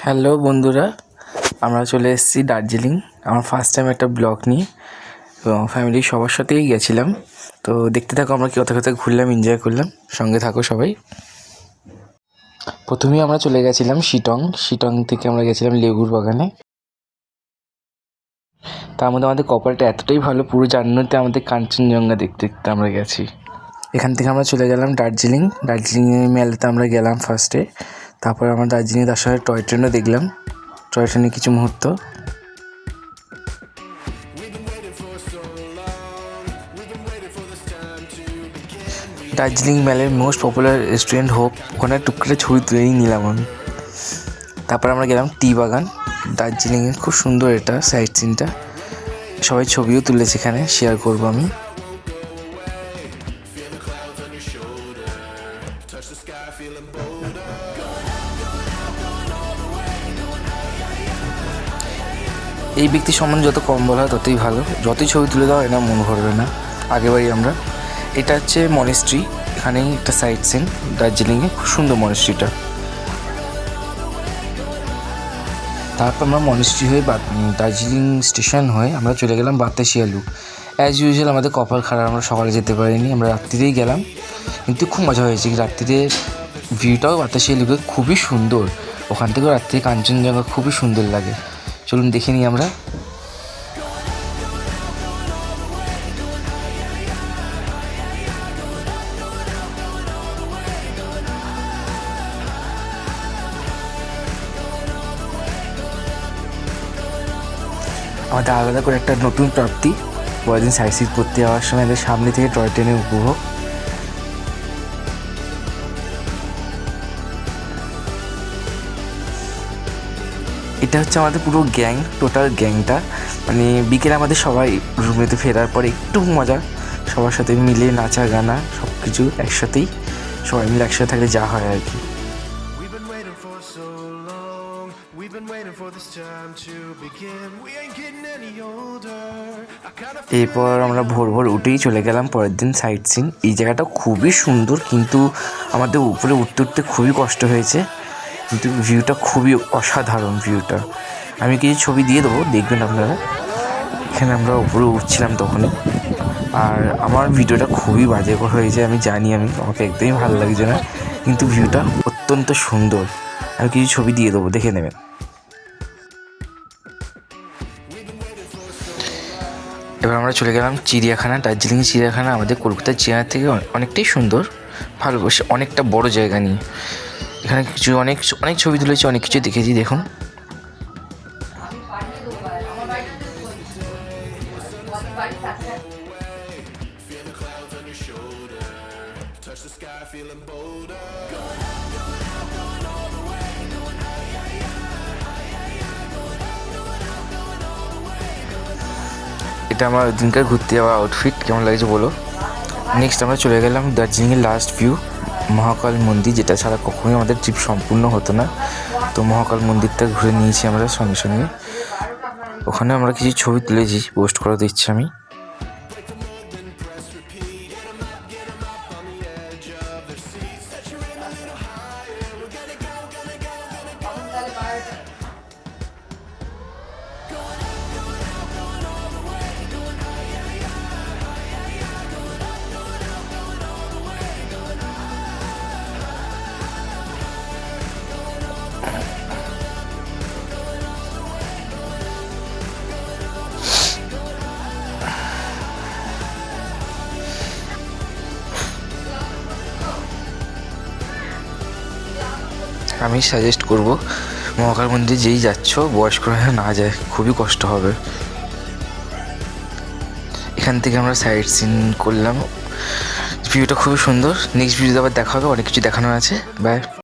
Hello বন্ধুরা, আমরা চলে এসেছি দার্জিলিং। আমার ফার্স্ট টাইম একটা ব্লগ নিয়ে, এবং ফ্যামিলির সবার সাথেই গেছিলাম। তো দেখতে থাকো আমরা কোথায় কোথায় ঘুরলাম, এনজয় করলাম। সঙ্গে থাকো সবাই। প্রথমেই আমরা চলে গেছিলাম শিটং থেকে আমরা গেছিলাম লেবুর বাগানে। তার মধ্যে আমাদের কপালটা এতটাই ভালো, পুরো জানুয়ারিতে আমাদের কাঞ্চনজঙ্ঘা দেখতে দেখতে আমরা গেছি। এখান থেকে আমরা চলে গেলাম দার্জিলিংয়ে মেলাতে আমরা গেলাম ফার্স্টে। তারপর আমরা দার্জিলিংয়ে তার সাথে টয় ট্রেনও দেখলাম, টয় ট্রেনে কিছু মুহূর্ত। দার্জিলিং মেলের মোস্ট পপুলার রেস্টুরেন্ট হোক, ওখানে টুকরে ছবি তুলেই নিলাম আমি। তারপর আমরা গেলাম টি বাগান। দার্জিলিংয়ের খুব সুন্দর এটা সাইট সিনটা, সবাই ছবিও তুলেছে, এখানে শেয়ার করবো আমি। এই ব্যক্তি সম্বন্ধে যত কম বলা হয় ততই ভালো, যতই ছবি তুলে দেওয়া হয় না মন ভরবে না। আগেবারই আমরা, এটা হচ্ছে মনেস্ট্রি, এখানেই একটা সাইট সিন দার্জিলিংয়ে, খুব সুন্দর মনেস্ট্রিটা। তারপর আমরা মনেস্ট্রি হয়ে দার্জিলিং স্টেশন হয়ে আমরা চলে গেলাম বাতাসিয়ালু। অ্যাজ ইউজুয়াল আমাদের কপাল খারাপ, আমরা সকালে যেতে পারিনি, আমরা রাত্রিতেই গেলাম। কিন্তু খুব মজা হয়েছে, রাত্রিতে ভিউটাও বাতাসিয়ালুকে খুবই সুন্দর, ওখান থেকেও রাত্রে কাঞ্চনজঙ্ঘা খুবই সুন্দর লাগে। চলুন দেখে নিই আমরা। আমাদের আলাদা করে একটা নতুন প্রাপ্তি, পরের সাইট সিন করতে যাওয়ার সময় এদের সামনে থেকে টয় ট্রেনের উপভোগ। এটা হচ্ছে আমাদের পুরো গ্যাং, টোটাল গ্যাংটা। মানে বিকেলে আমাদের সবাই রুমেতে ফেরার পরে একটু মজা, সবার সাথে মিলে নাচা গানা সব কিছু একসাথেই, সবাই মিলে একসাথে থাকলে যা হয় আর কি। এরপর আমরা ভোর ভোর উঠেই চলে গেলাম পরের দিন সাইট সিন। এই জায়গাটা খুবই সুন্দর, কিন্তু আমাদের উপরে উঠতে উঠতে খুবই কষ্ট হয়েছে, কিন্তু ভিউটা খুবই অসাধারণ ভিউটা। আমি কিছু ছবি দিয়ে দেবো, দেখবেন আপনারা। এখানে আমরা উপরে উঠছিলাম তখনই, আর আমার ভিডিওটা খুবই বাজে হয়েছে আমি জানি, আমাকে একদমই ভালো লাগছে না, কিন্তু ভিউটা অত্যন্ত সুন্দর। আমি কিছু ছবি দিয়ে দেবো, দেখে নেবেন। এবার আমরা চলে গেলাম চিড়িয়াখানা। দার্জিলিং চিড়িয়াখানা আমাদের কলকাতার চিড়িয়াখানা থেকে অনেকটাই সুন্দর, ভালোবাসে, অনেকটা বড় জায়গা নিয়ে। এখানে কিছু অনেক ছবি তুলেছি, অনেক কিছু দেখেছি, দেখুন। এটা আমার ওই দিনকার ঘুরতে যাওয়া আউটফিট, কেমন লাগছে বলো। নেক্সট আমরা চলে গেলাম দার্জিলিংয়ের লাস্ট ভিউ, মহাকাল মন্দির, যেটা ছাড়া কখনোই আমাদের ট্রিপ সম্পূর্ণ হতো না। তো মহাকাল মন্দিরটা ঘুরে নিয়েছি আমরা সঙ্গে সঙ্গে। ওখানে আমরা কিছু ছবি তুলেছি, পোস্ট করে দিচ্ছি আমি। আমি সাজেস্ট করব, মহাকাল মন্দিরে যেই যাচ্ছ বয়স্করা না যায়, খুবই কষ্ট হবে। এখান থেকে আমরা সাইট সিন করলাম, ভিউটা খুবই সুন্দর। নেক্সট ভিডিওতে আবার দেখা হবে, অনেক কিছু দেখানোর আছে। বাই।